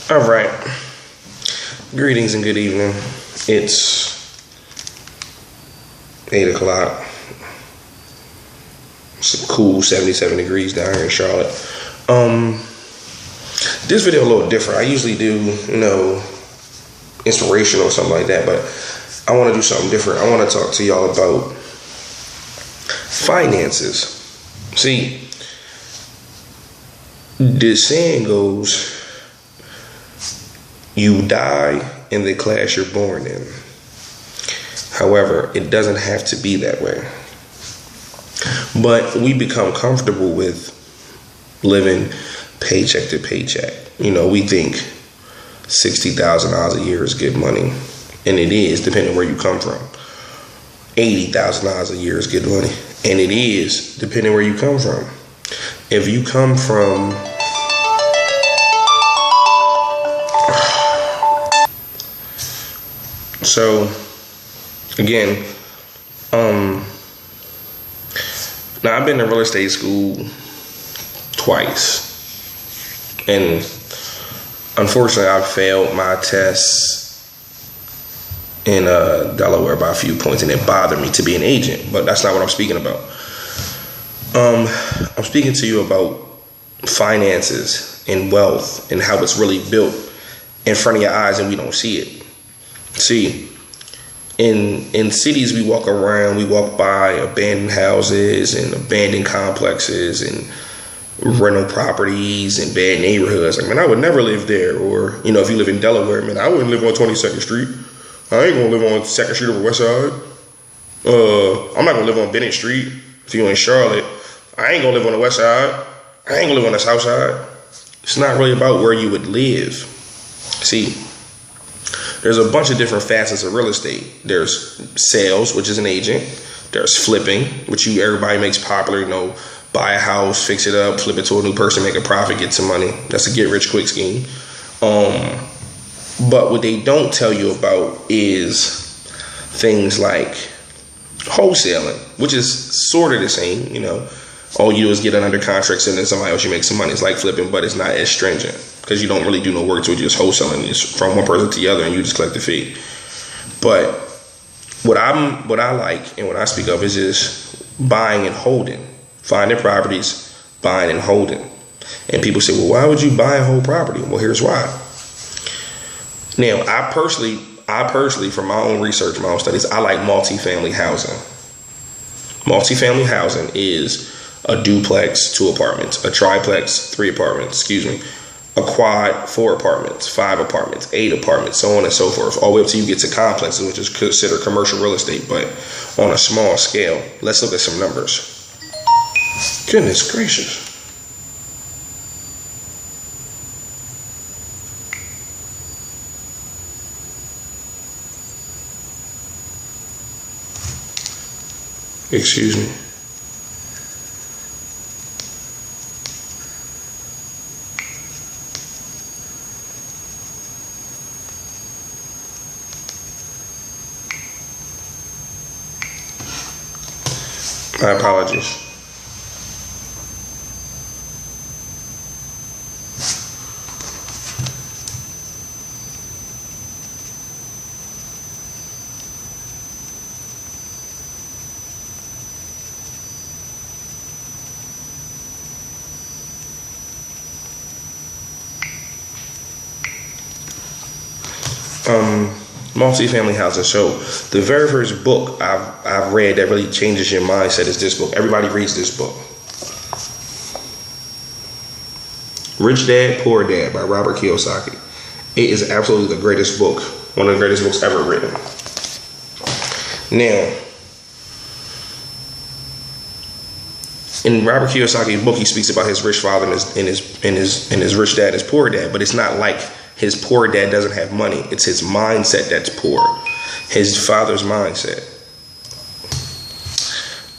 All right. Greetings and good evening. It's 8 o'clock. It's a cool 77 degrees down here in Charlotte. This video a little different. I usually do, inspirational or something like that, but I want to do something different. I want to talk to y'all about finances. See, the saying goes, you die in the class you're born in. However, it doesn't have to be that way. But we become comfortable with living paycheck to paycheck. We think $60,000 a year is good money. And it is, depending where you come from. $80,000 a year is good money. And it is, depending where you come from. If you come from... So, again, now I've been in real estate school twice. And unfortunately, I failed my tests in Delaware by a few points, and it bothered me to be an agent. But that's not what I'm speaking about. I'm speaking to you about finances and wealth and how it's really built in front of your eyes and we don't see it. See, in cities we walk around, we walk by abandoned houses and abandoned complexes and rental properties and bad neighborhoods. Like, man, I would never live there. Or, if you live in Delaware, man, I wouldn't live on 22nd Street. I ain't gonna live on 2nd Street over West Side. I'm not gonna live on Bennett Street. If you're in Charlotte, I ain't gonna live on the West Side. I ain't gonna live on the South Side. It's not really about where you would live. See, there's a bunch of different facets of real estate. There's sales, which is an agent. There's flipping, which everybody makes popular, buy a house, fix it up, flip it to a new person, make a profit, get some money. That's a get rich quick scheme. But what they don't tell you about is things like wholesaling, which is sort of the same, All you do is get it under contracts and then somebody else, you make some money. It's like flipping, but it's not as stringent because you don't really do no work to it. You're just wholesaling. It's from one person to the other and you just collect the fee. But what I like and what I speak of is just buying and holding, finding properties, buying and holding. And people say, well, why would you buy a whole property? Well, here's why. Now, I personally, from my own research, my own studies, I like multifamily housing. Multifamily housing is a duplex, 2 apartments, a triplex, 3 apartments, a quad, 4 apartments, 5 apartments, 8 apartments, so on and so forth, all the way up till you get to complexes, which is considered commercial real estate, but on a small scale. Let's look at some numbers. Goodness gracious. Excuse me. My apologies. Multifamily housing. So the very first book I've read that really changes your mindset is this book. Everybody reads this book. Rich Dad, Poor Dad by Robert Kiyosaki. It is absolutely the greatest book. One of the greatest books ever written. Now, in Robert Kiyosaki's book, he speaks about his rich father and his rich dad, his poor dad, but it's not like his poor dad doesn't have money. It's his mindset that's poor. His father's mindset.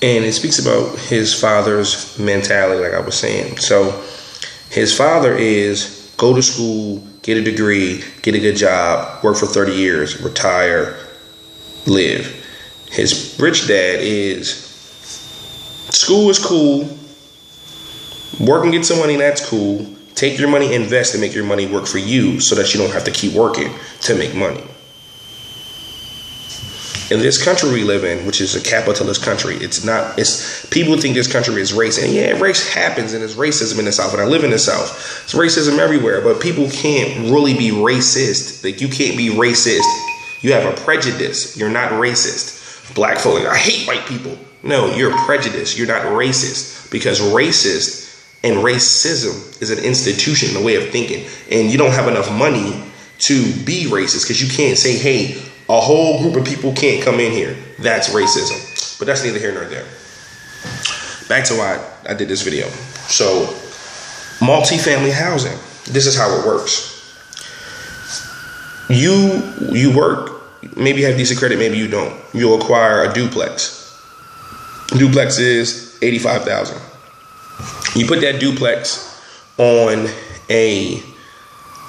And it speaks about his father's mentality, like I was saying. So his father is go to school, get a degree, get a good job, work for 30 years, retire, live. His rich dad is school is cool, work and get some money, that's cool. Take your money, invest, and make your money work for you so that you don't have to keep working to make money. In this country we live in, which is a capitalist country, people think this country is racist. And yeah, race happens, and there's racism in the South. And I live in the South. It's racism everywhere, but people can't really be racist. Like, you can't be racist. You have a prejudice. You're not racist. Black folk, I hate white people. No, you're prejudiced. You're not racist, because racist and racism is an institution, a way of thinking. And you don't have enough money to be racist, because you can't say, hey, a whole group of people can't come in here. That's racism. But that's neither here nor there. Back to why I did this video. So, multifamily housing. This is how it works. You work, maybe you have decent credit, maybe you don't. You'll acquire a duplex. Duplex is $85,000. You put that duplex on a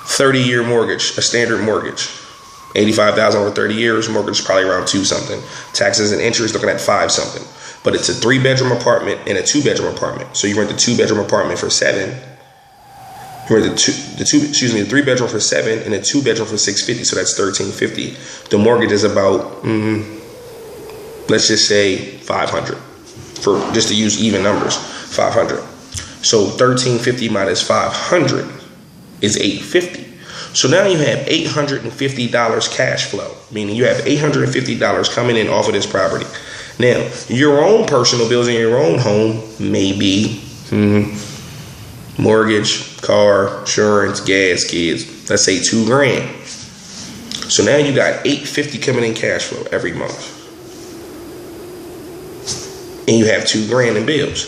30-year mortgage, a standard mortgage. $85,000 over 30 years, mortgage is probably around 2 something. Taxes and interest looking at 5 something. But it's a 3-bedroom apartment and a 2-bedroom apartment. So you rent the 2-bedroom apartment for $7. You rent the 3-bedroom for $7 and a 2-bedroom for $650. So that's $1,350. The mortgage is about, let's just say $500, for just to use even numbers, $500. So $1,350 minus $500 is $850. So now you have $850 cash flow, meaning you have $850 coming in off of this property. Now, your own personal bills in your own home may be mortgage, car, insurance, gas, kids. Let's say $2,000. So now you got $850 coming in cash flow every month, and you have $2,000 in bills.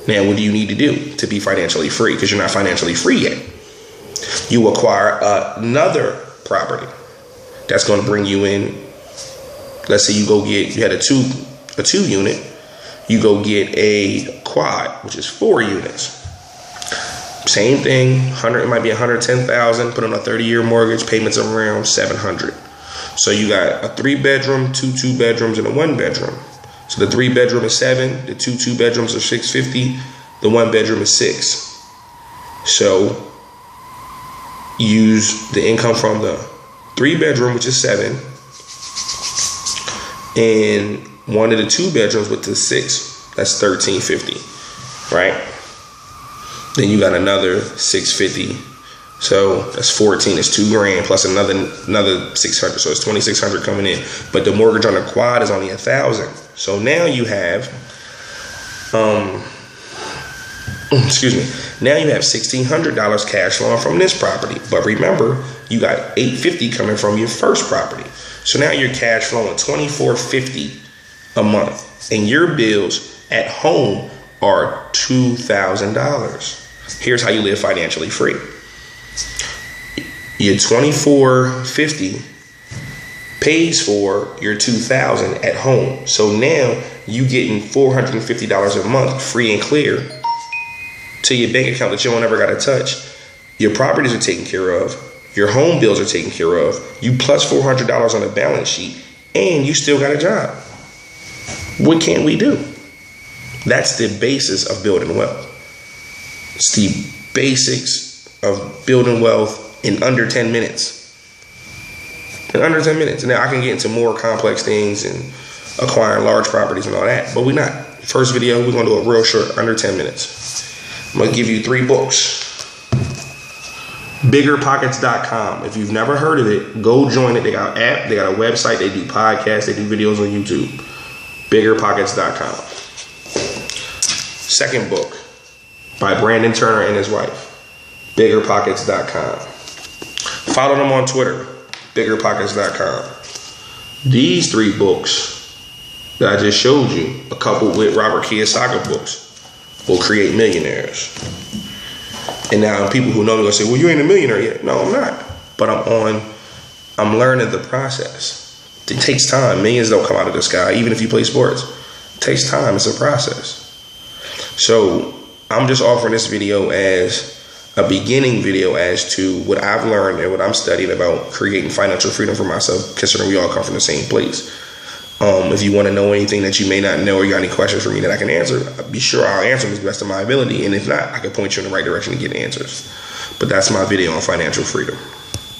Now, what do you need to do to be financially free? Because you're not financially free yet. You acquire another property that's going to bring you in. Let's say you had a two unit, you go get a quad, which is 4 units. Same thing, it might be $110,000, put on a 30-year mortgage, payments around $700. So you got a 3-bedroom, 2 2-bedrooms, and a 1-bedroom. So the 3-bedroom is $7, the 2 2-bedrooms are $650, the 1-bedroom is $6. So use the income from the 3-bedroom, which is $7, and one of the 2-bedrooms with the $6, that's $1,350, right? Then you got another $650, so that's $14. It's $2,000 plus another $600, so it's $2,600 coming in. But the mortgage on the quad is only $1,000. So now you have, now you have $1,600 cash flowing from this property. But remember, you got $850 coming from your first property. So now you're cash flowing $2,450 a month, and your bills at home are $2,000. Here's how you live financially free. Your $2,450 pays for your $2,000 at home. So now you getting $450 a month free and clear to your bank account that you don't ever got to touch. Your properties are taken care of. Your home bills are taken care of. You plus $400 on the balance sheet, and you still got a job. What can we do? That's the basis of building wealth. It's the basics of building wealth in under 10 minutes. In under 10 minutes. And now I can get into more complex things and acquiring large properties and all that, but we're not. First video, we're going to do a real short, under 10 minutes. I'm going to give you 3 books. BiggerPockets.com. If you've never heard of it, go join it. They got an app, they got a website, they do podcasts, they do videos on YouTube. BiggerPockets.com. Second book by Brandon Turner and his wife. BiggerPockets.com. Follow them on Twitter. BiggerPockets.com. These 3 books that I just showed you, a couple with Robert Kiyosaki books, will create millionaires. And now people who know me will say, well, you ain't a millionaire yet. No, I'm not. But I'm learning the process. It takes time. Millions don't come out of the sky, even if you play sports. It takes time. It's a process. So I'm just offering this video as a beginning video as to what I've learned and what I'm studying about creating financial freedom for myself, considering we all come from the same place. If you want to know anything that you may not know or you got any questions for me that I can answer, be sure I'll answer them as best of my ability. And if not, I can point you in the right direction to get answers. But that's my video on financial freedom.